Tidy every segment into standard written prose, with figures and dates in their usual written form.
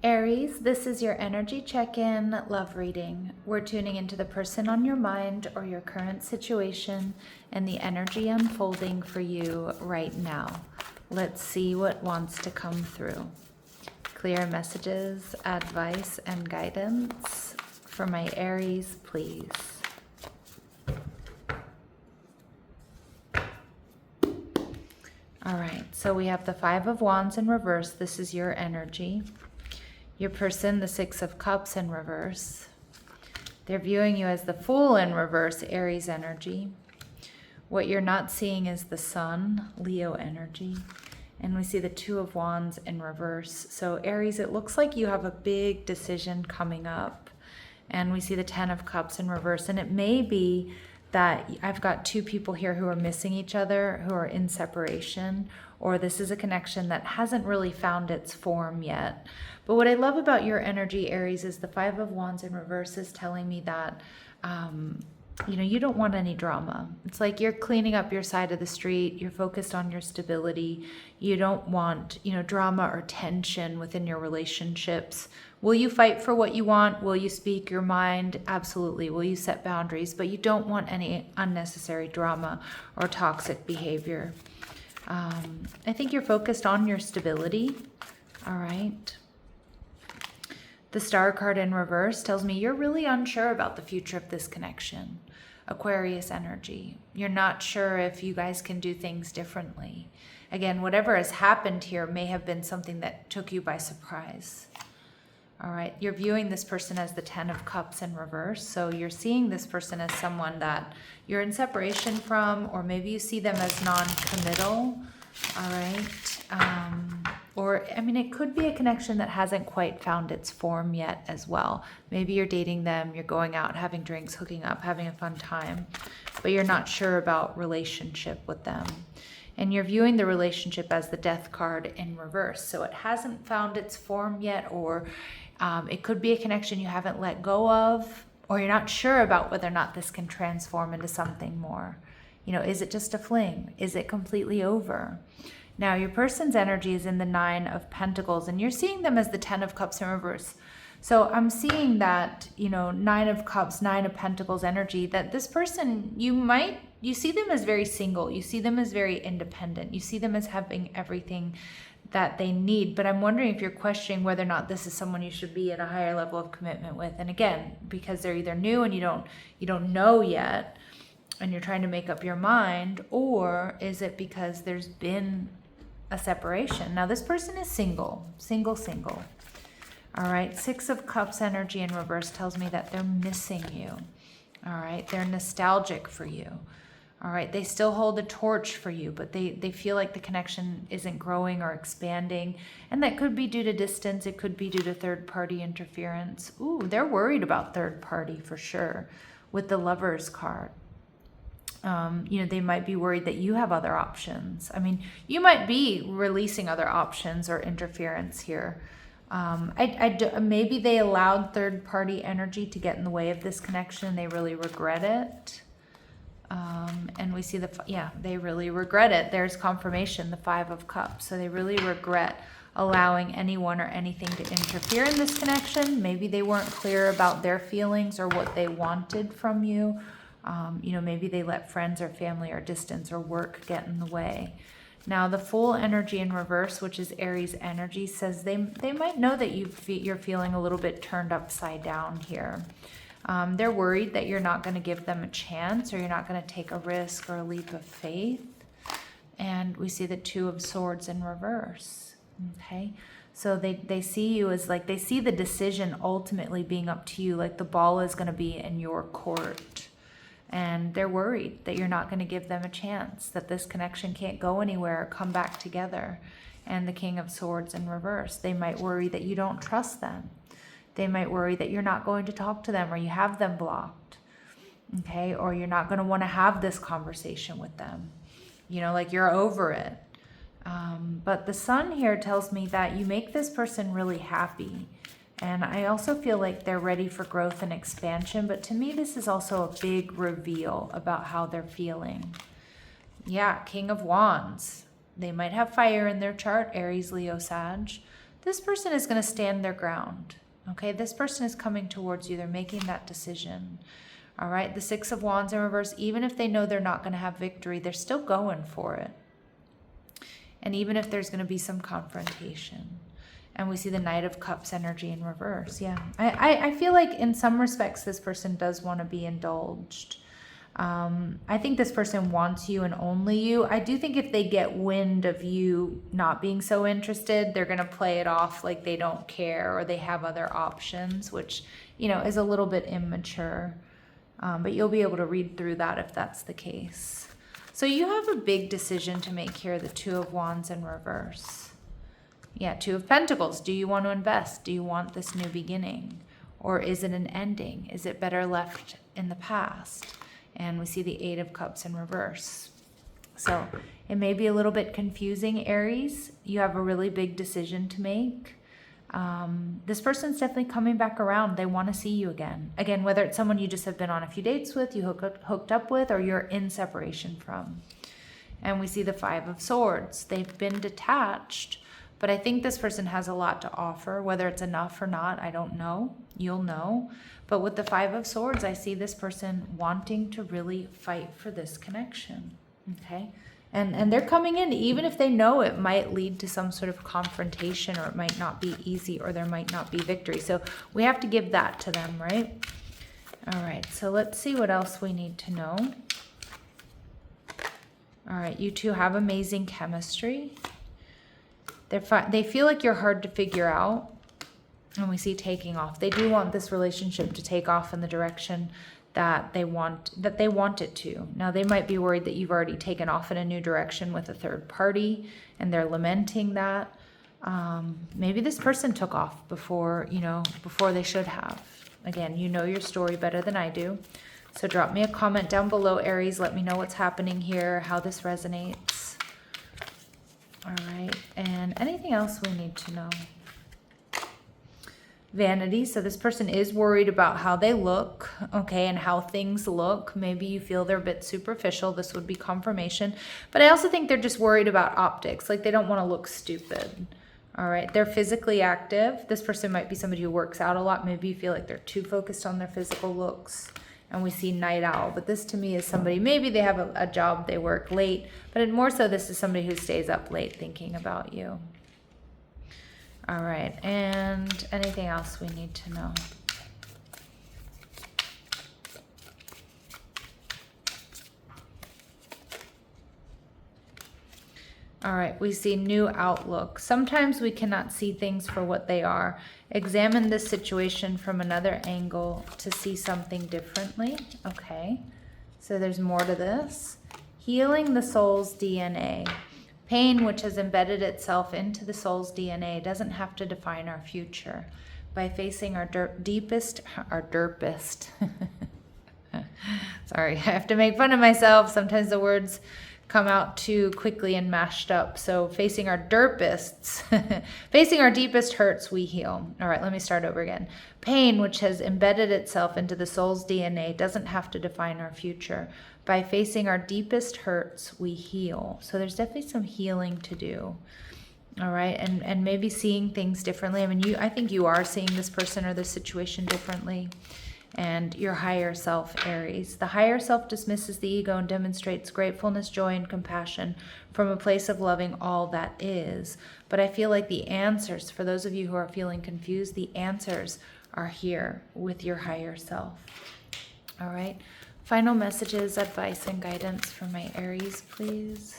Aries, this is your energy check-in love reading. We're tuning into the person on your mind or your current situation and the energy unfolding for you right now. Let's see what wants to come through. Clear messages, advice, and guidance for my Aries, please. All right, so we have the Five of Wands in reverse. This is your energy. Your person, the Six of Cups in reverse. They're viewing you as the Fool in reverse, Aries energy. What you're not seeing is the Sun, Leo energy. And we see the Two of Wands in reverse. So Aries, it looks like you have a big decision coming up. And we see the Ten of Cups in reverse. And it may be that I've got two people here who are missing each other, who are in separation, or this is a connection that hasn't really found its form yet. But what I love about your energy, Aries, is the Five of Wands in reverse is telling me that, you don't want any drama. It's like you're cleaning up your side of the street. You're focused on your stability. You don't want, drama or tension within your relationships. Will you fight for what you want? Will you speak your mind? Absolutely. Will you set boundaries? But you don't want any unnecessary drama or toxic behavior. I think you're focused on your stability. All right. The Star card in reverse tells me you're really unsure about the future of this connection. Aquarius energy. You're not sure if you guys can do things differently. Again, whatever has happened here may have been something that took you by surprise. All right, you're viewing this person as the Ten of Cups in reverse. So you're seeing this person as someone that you're in separation from, or maybe you see them as non-committal. All right. It could be a connection that hasn't quite found its form yet as well. Maybe you're dating them, you're going out, having drinks, hooking up, having a fun time, but you're not sure about relationship with them. And you're viewing the relationship as the Death card in reverse. So it hasn't found its form yet, or it could be a connection you haven't let go of, or you're not sure about whether or not this can transform into something more. Is it just a fling? Is it completely over? Now, your person's energy is in the Nine of Pentacles, and you're seeing them as the Ten of Cups in reverse. So I'm seeing that, Nine of Cups, Nine of Pentacles energy, that this person, you see them as very single. You see them as very independent. You see them as having everything that they need. But I'm wondering if you're questioning whether or not this is someone you should be at a higher level of commitment with. And again, because they're either new and you don't know yet, and you're trying to make up your mind, or is it because there's been a separation? Now, this person is single. All right, Six of Cups energy in reverse tells me that they're missing you. All right, they're nostalgic for you. All right, they still hold a torch for you, but they feel like the connection isn't growing or expanding. And that could be due to distance. It could be due to third-party interference. Ooh, they're worried about third-party for sure with the Lovers card. They might be worried that you have other options. You might be releasing other options or interference here. Maybe they allowed third-party energy to get in the way of this connection. They really regret it. And we see they really regret it. There's confirmation, the Five of Cups. So they really regret allowing anyone or anything to interfere in this connection. Maybe they weren't clear about their feelings or what they wanted from you. Maybe they let friends or family or distance or work get in the way. Now, the Fool energy in reverse, which is Aries energy, says they might know that you're feeling a little bit turned upside down here. They're worried that you're not going to give them a chance, or you're not going to take a risk or a leap of faith. And we see the Two of Swords in reverse. Okay. So they see you as like, they see the decision ultimately being up to you, like the ball is going to be in your court. And they're worried that you're not going to give them a chance, that this connection can't go anywhere or come back together. And the King of Swords in reverse. They might worry that you don't trust them. They might worry that you're not going to talk to them, or you have them blocked. Okay, or you're not going to want to have this conversation with them. Like you're over it. But the Sun here tells me that you make this person really happy. And I also feel like they're ready for growth and expansion. But to me, this is also a big reveal about how they're feeling. Yeah, King of Wands. They might have fire in their chart, Aries, Leo, Sag. This person is going to stand their ground. Okay, this person is coming towards you. They're making that decision. All right, the Six of Wands in reverse, even if they know they're not going to have victory, they're still going for it. And even if there's going to be some confrontation. And we see the Knight of Cups energy in reverse. Yeah, I feel like in some respects this person does want to be indulged. I think this person wants you and only you. I do think if they get wind of you not being so interested, they're going to play it off like they don't care or they have other options, which, you know, is a little bit immature. But you'll be able to read through that if that's the case. So you have a big decision to make here, the Two of Wands in reverse. Yeah, Two of Pentacles. Do you want to invest? Do you want this new beginning? Or is it an ending? Is it better left in the past? And we see the Eight of Cups in reverse. So it may be a little bit confusing, Aries. You have a really big decision to make. This person's definitely coming back around. They want to see you again. Again, whether it's someone you just have been on a few dates with, you hooked up with, or you're in separation from. And we see the Five of Swords. They've been detached, but I think this person has a lot to offer. Whether it's enough or not, I don't know. You'll know. But with the Five of Swords, I see this person wanting to really fight for this connection. Okay? And they're coming in, even if they know it might lead to some sort of confrontation, or it might not be easy, or there might not be victory. So we have to give that to them, right? All right, so let's see what else we need to know. All right, you two have amazing chemistry. They feel like you're hard to figure out. And we see taking off. They do want this relationship to take off in the direction that they want it to. Now, they might be worried that you've already taken off in a new direction with a third party, and they're lamenting that. Maybe this person took off before they should have. Again, you know your story better than I do. So drop me a comment down below, Aries. Let me know what's happening here, how this resonates. All right, and anything else we need to know? Vanity. So this person is worried about how they look, okay, and how things look. Maybe you feel they're a bit superficial. This would be confirmation. But I also think they're just worried about optics. Like they don't want to look stupid. All right. They're physically active. This person might be somebody who works out a lot. Maybe you feel like they're too focused on their physical looks. And we see night owl. But this to me is somebody, maybe they have a job, they work late. But more so, this is somebody who stays up late thinking about you. All right, and anything else we need to know? All right, we see new outlook. Sometimes we cannot see things for what they are. Examine this situation from another angle to see something differently. Okay, so there's more to this. Healing the soul's DNA. Pain, which has embedded itself into the soul's DNA, doesn't have to define our future. By facing our derpest. Sorry, I have to make fun of myself. Sometimes the words come out too quickly and mashed up. So facing our derpests, facing our deepest hurts, we heal. All right, let me start over again. Pain, which has embedded itself into the soul's DNA, doesn't have to define our future. By facing our deepest hurts, we heal. So there's definitely some healing to do. All right, and maybe seeing things differently. I mean, I think you are seeing this person or this situation differently. And your higher self, Aries. The higher self dismisses the ego and demonstrates gratefulness, joy, and compassion from a place of loving all that is. But I feel like the answers, for those of you who are feeling confused, the answers are here with your higher self. All right. Final messages, advice, and guidance for my Aries, please.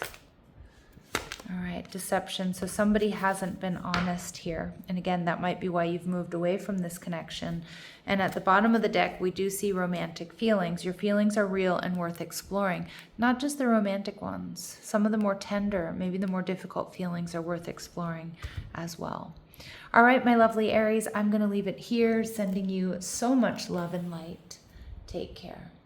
All right, deception. So somebody hasn't been honest here. And again, that might be why you've moved away from this connection. And at the bottom of the deck, we do see romantic feelings. Your feelings are real and worth exploring. Not just the romantic ones. Some of the more tender, maybe the more difficult feelings are worth exploring as well. All right, my lovely Aries, I'm going to leave it here, sending you so much love and light. Take care.